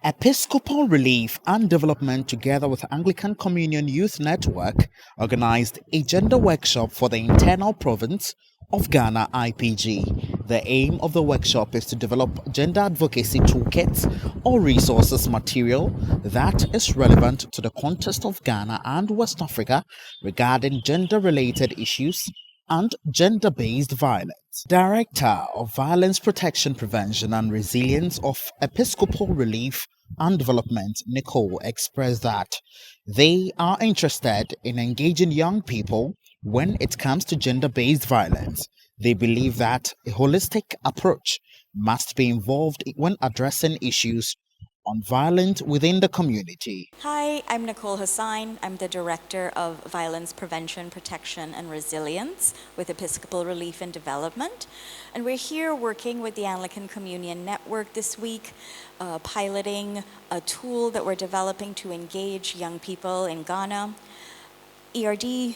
Episcopal Relief and Development, together with Anglican Communion Youth Network, organized a gender workshop for the internal province of Ghana IPG. The aim of the workshop is to develop gender advocacy toolkits or resources material that is relevant to the context of Ghana and West Africa regarding gender-related issues and gender-based violence. Director of Violence Protection Prevention and Resilience of Episcopal Relief and Development, Nicole, expressed that they are interested in engaging young people when it comes to gender-based violence. They believe that a holistic approach must be involved when addressing issues on violence within the community. Hi, I'm Nicole Hassan. I'm the Director of Violence Prevention, Protection and Resilience with Episcopal Relief and Development. And we're here working with the Anglican Communion Network this week, piloting a tool that we're developing to engage young people in Ghana. ERD,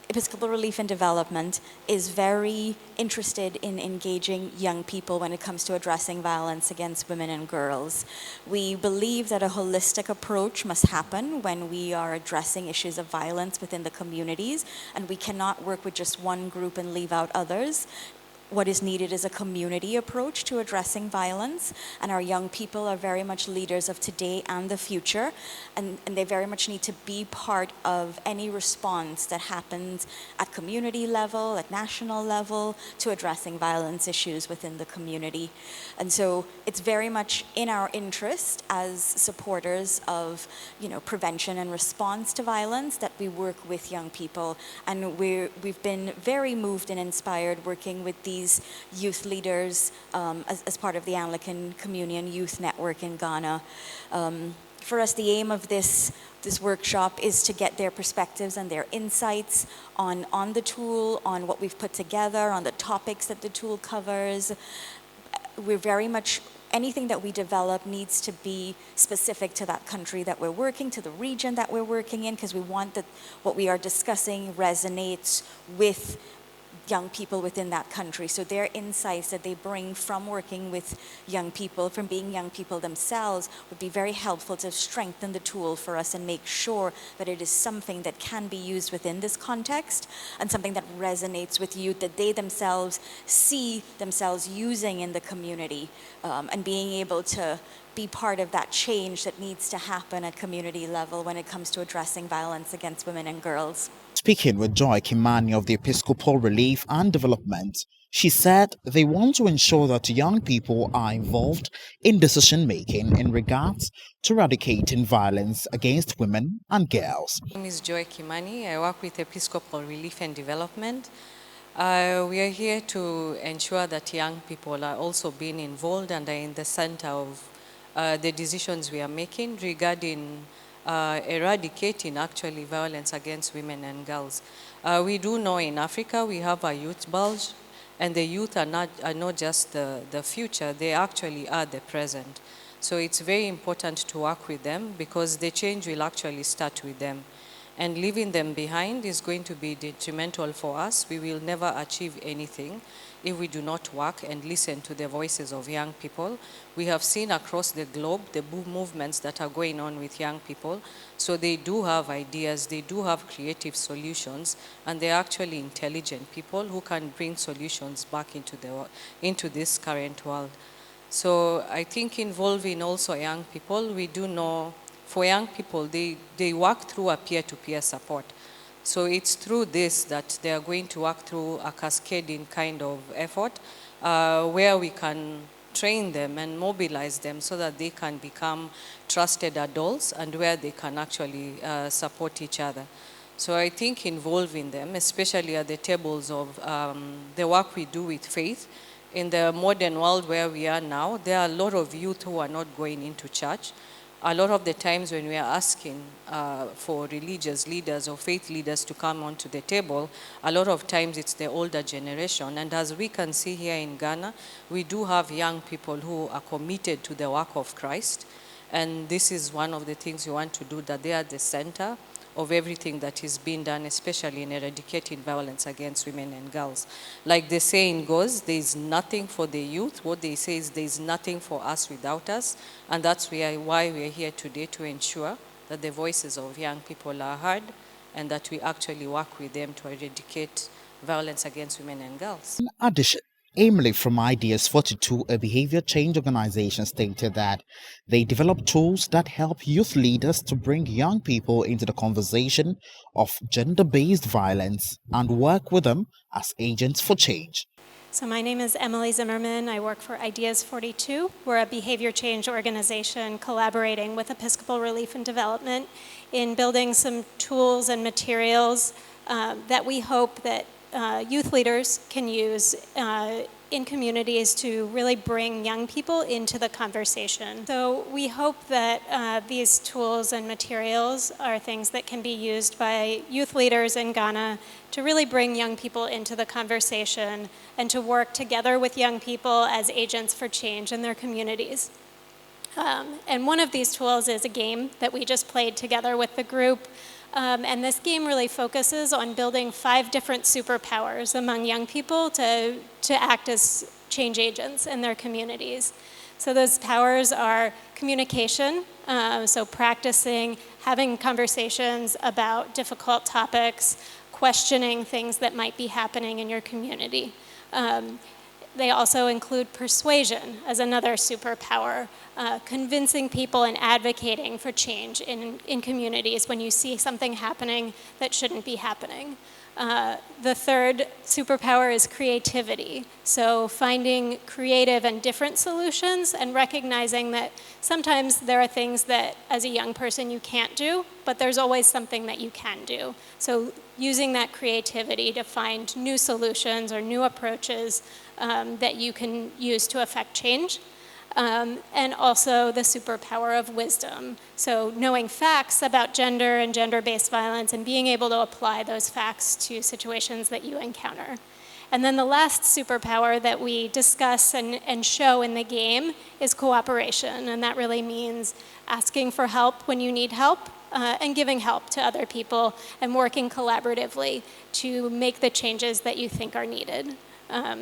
Episcopal Relief and Development, is very interested in engaging young people when it comes to addressing violence against women and girls. We believe that a holistic approach must happen when we are addressing issues of violence within the communities, and we cannot work with just one group and leave out others. What is needed is a community approach to addressing violence, and our young people are very much leaders of today and the future, and they very much need to be part of any response that happens at community level, at national level, to addressing violence issues within the community. And so it's very much in our interest as supporters of, prevention and response to violence that we work with young people, and we've been very moved and inspired working with these youth leaders as part of the Anglican Communion Youth Network in Ghana. For us, the aim of this workshop is to get their perspectives and their insights on the tool, on what we've put together, on the topics that the tool covers. We're very much, anything that we develop needs to be specific to that country that we're working, to the region that we're working in, because we want that what we are discussing resonates with young people within that country. So their insights that they bring from working with young people, from being young people themselves, would be very helpful to strengthen the tool for us and make sure that it is something that can be used within this context and something that resonates with youth, that they themselves see themselves using in the community, and being able to be part of that change that needs to happen at community level when it comes to addressing violence against women and girls. Speaking with Joy Kimani of the Episcopal Relief and Development, she said they want to ensure that young people are involved in decision-making in regards to eradicating violence against women and girls. My name is Joy Kimani. I work with Episcopal Relief and Development. We are here to ensure that young people are also being involved and are in the center of the decisions we are making regarding eradicating actually violence against women and girls. We do know in Africa we have a youth bulge, and the youth are not just the future, they actually are the present. So it's very important to work with them because the change will actually start with them. And leaving them behind is going to be detrimental for us. We will never achieve anything if we do not work and listen to the voices of young people. We have seen across the globe the movements that are going on with young people. So they do have ideas, they do have creative solutions, and they're actually intelligent people who can bring solutions back into this current world. So I think involving also young people, we do know for young people, they work through a peer-to-peer support. So it's through this that they are going to work through a cascading kind of effort where we can train them and mobilize them so that they can become trusted adults and where they can actually support each other. So I think involving them, especially at the tables of the work we do with faith, in the modern world where we are now, there are a lot of youth who are not going into church. A lot of the times when we are asking for religious leaders or faith leaders to come onto the table, a lot of times it's the older generation. And as we can see here in Ghana, we do have young people who are committed to the work of Christ. And this is one of the things we want to do, that they are the center of everything that is being done, especially in eradicating violence against women and girls. Like the saying goes, there is nothing for the youth. What they say is there is nothing for us without us. And that's why we are here today, to ensure that the voices of young people are heard and that we actually work with them to eradicate violence against women and girls. In addition, Emily from Ideas 42, a behavior change organization, stated that they develop tools that help youth leaders to bring young people into the conversation of gender-based violence and work with them as agents for change. So my name is Emily Zimmerman. I work for Ideas 42. We're a behavior change organization collaborating with Episcopal Relief and Development in building some tools and materials that we hope that youth leaders can use in communities to really bring young people into the conversation. So we hope that these tools and materials are things that can be used by youth leaders in Ghana to really bring young people into the conversation and to work together with young people as agents for change in their communities. And one of these tools is a game that we just played together with the group. And this game really focuses on building 5 different superpowers among young people to act as change agents in their communities. So those powers are communication, so practicing having conversations about difficult topics, questioning things that might be happening in your community. They also include persuasion as another superpower, convincing people and advocating for change in communities when you see something happening that shouldn't be happening. The third superpower is creativity. So finding creative and different solutions and recognizing that sometimes there are things that as a young person you can't do, but there's always something that you can do. So using that creativity to find new solutions or new approaches that you can use to affect change. And also the superpower of wisdom. So knowing facts about gender and gender-based violence and being able to apply those facts to situations that you encounter. And then the last superpower that we discuss and show in the game is cooperation. And that really means asking for help when you need help and giving help to other people and working collaboratively to make the changes that you think are needed.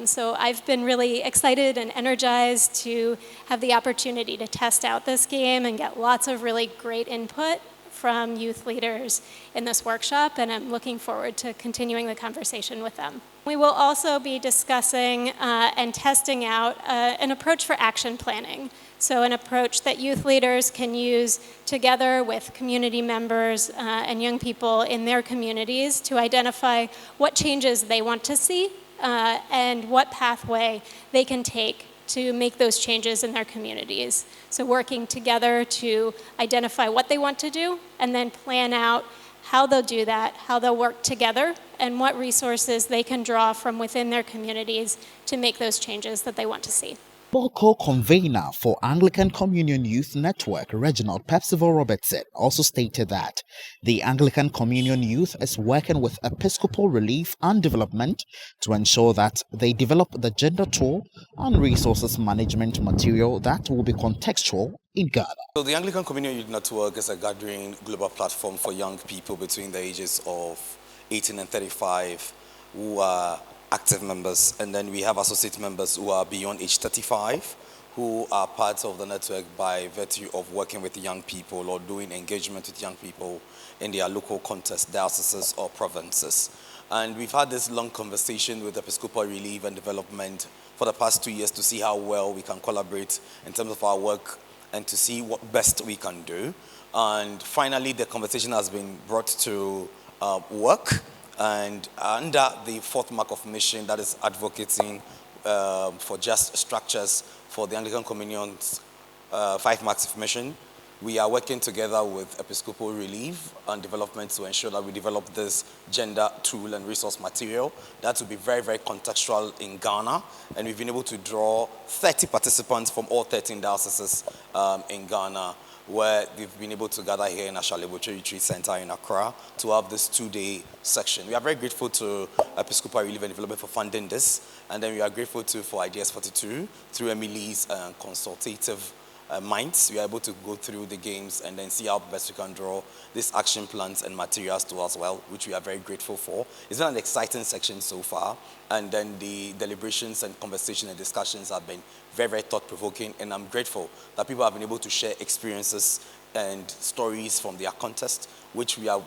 So I've been really excited and energized to have the opportunity to test out this game and get lots of really great input from youth leaders in this workshop, and I'm looking forward to continuing the conversation with them. We will also be discussing and testing out an approach for action planning. So an approach that youth leaders can use together with community members and young people in their communities to identify what changes they want to see and what pathway they can take to make those changes in their communities. So working together to identify what they want to do and then plan out how they'll do that, how they'll work together, and what resources they can draw from within their communities to make those changes that they want to see. Co-convener for Anglican Communion Youth Network, Reginald Pepsivo Robertson, also stated that the Anglican Communion Youth is working with Episcopal Relief and Development to ensure that they develop the gender tool and resources management material that will be contextual in Ghana. So the Anglican Communion Youth Network is a gathering global platform for young people between the ages of 18 and 35 who are active members, and then we have associate members who are beyond age 35 who are part of the network by virtue of working with young people or doing engagement with young people in their local context, dioceses or provinces. And we've had this long conversation with Episcopal Relief and Development for the past 2 years to see how well we can collaborate in terms of our work and to see what best we can do. And finally, the conversation has been brought to work. And under the 4th mark of mission, that is advocating for just structures for the Anglican Communion's 5 marks of mission, we are working together with Episcopal Relief and Development to ensure that we develop this gender tool and resource material that will be very, very contextual in Ghana. And we've been able to draw 30 participants from all 13 dioceses in Ghana, where they've been able to gather here in Ashaleboche Retreat Center in Accra to have this 2-day section. We are very grateful to Episcopal Relief and Development for funding this, and then we are grateful too for Ideas 42 through Emily's consultative minds. We are able to go through the games and then see how best we can draw these action plans and materials to as well, which we are very grateful for. It's been an exciting section so far, and then the deliberations and conversation and discussions have been very, very thought-provoking, and I'm grateful that people have been able to share experiences and stories from their contest, which we are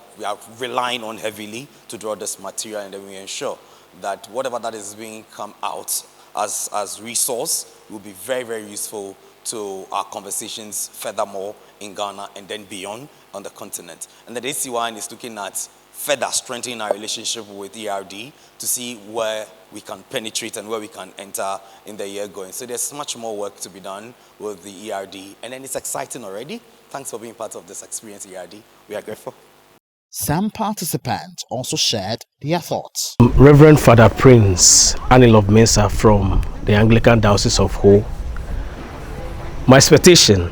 relying on heavily to draw this material, and then we ensure that whatever that is being come out as resource will be very, very useful to our conversations furthermore in Ghana and then beyond on the continent. And the ACYN is looking at further strengthening our relationship with ERD to see where we can penetrate and where we can enter in the year going. So there's much more work to be done with the ERD, and then it's exciting already. Thanks for being part of this experience, ERD. We are grateful. Some participants also shared their thoughts. Reverend Father Prince Anil of Mensah from the Anglican Diocese of Ho. My expectation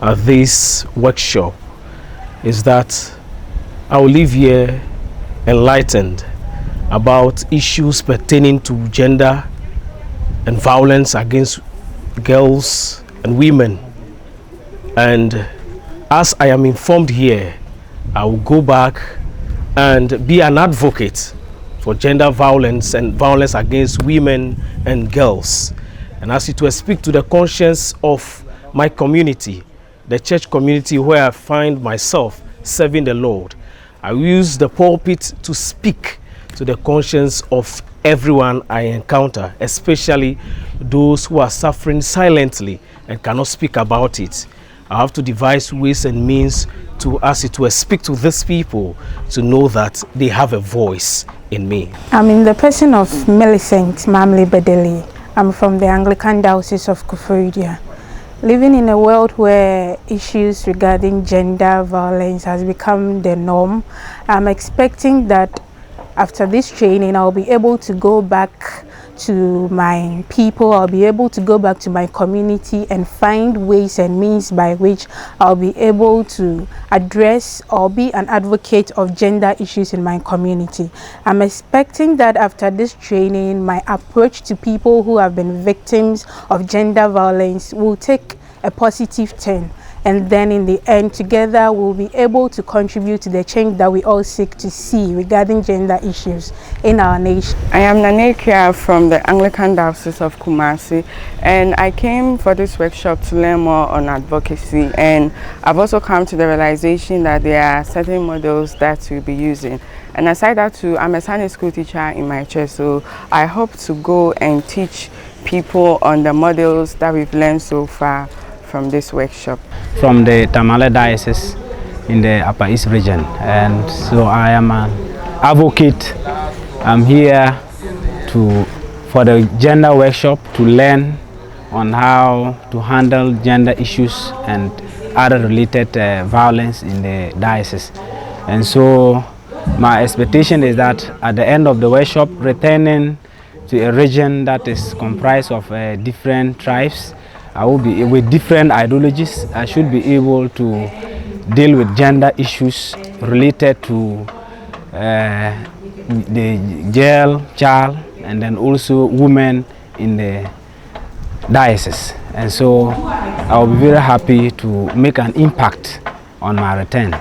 at this workshop is that I will leave here enlightened about issues pertaining to gender and violence against girls and women. And as I am informed here, I will go back and be an advocate for gender violence and violence against women and girls. And as it will speak to the conscience of my community, the church community where I find myself serving the Lord, I will use the pulpit to speak to the conscience of everyone I encounter, especially those who are suffering silently and cannot speak about it. I have to devise ways and means to, as it were, speak to these people to know that they have a voice in me. I'm in the person of Millicent Mamle Bedeli. I'm from the Anglican Diocese of Koforidua. Living in a world where issues regarding gender violence has become the norm, I'm expecting that after this training, I'll be able to go back to my people, I'll be able to go back to my community and find ways and means by which I'll be able to address or be an advocate of gender issues in my community. I'm expecting that after this training, my approach to people who have been victims of gender violence will take a positive turn. And then in the end, together we'll be able to contribute to the change that we all seek to see regarding gender issues in our nation. I am Nanekia from the Anglican Diocese of Kumasi, and I came for this workshop to learn more on advocacy, and I've also come to the realization that there are certain models that we'll be using. And aside that too, I'm a Sunday school teacher in my church, so I hope to go and teach people on the models that we've learned so far from this workshop. From the Tamale Diocese in the Upper East region, and so I am an advocate. I'm here for the gender workshop to learn on how to handle gender issues and other related violence in the diocese. And so my expectation is that at the end of the workshop, returning to a region that is comprised of different tribes, I will be with different ideologies. I should be able to deal with gender issues related to the girl, child, and then also women in the diocese. And so I will be very happy to make an impact on my return.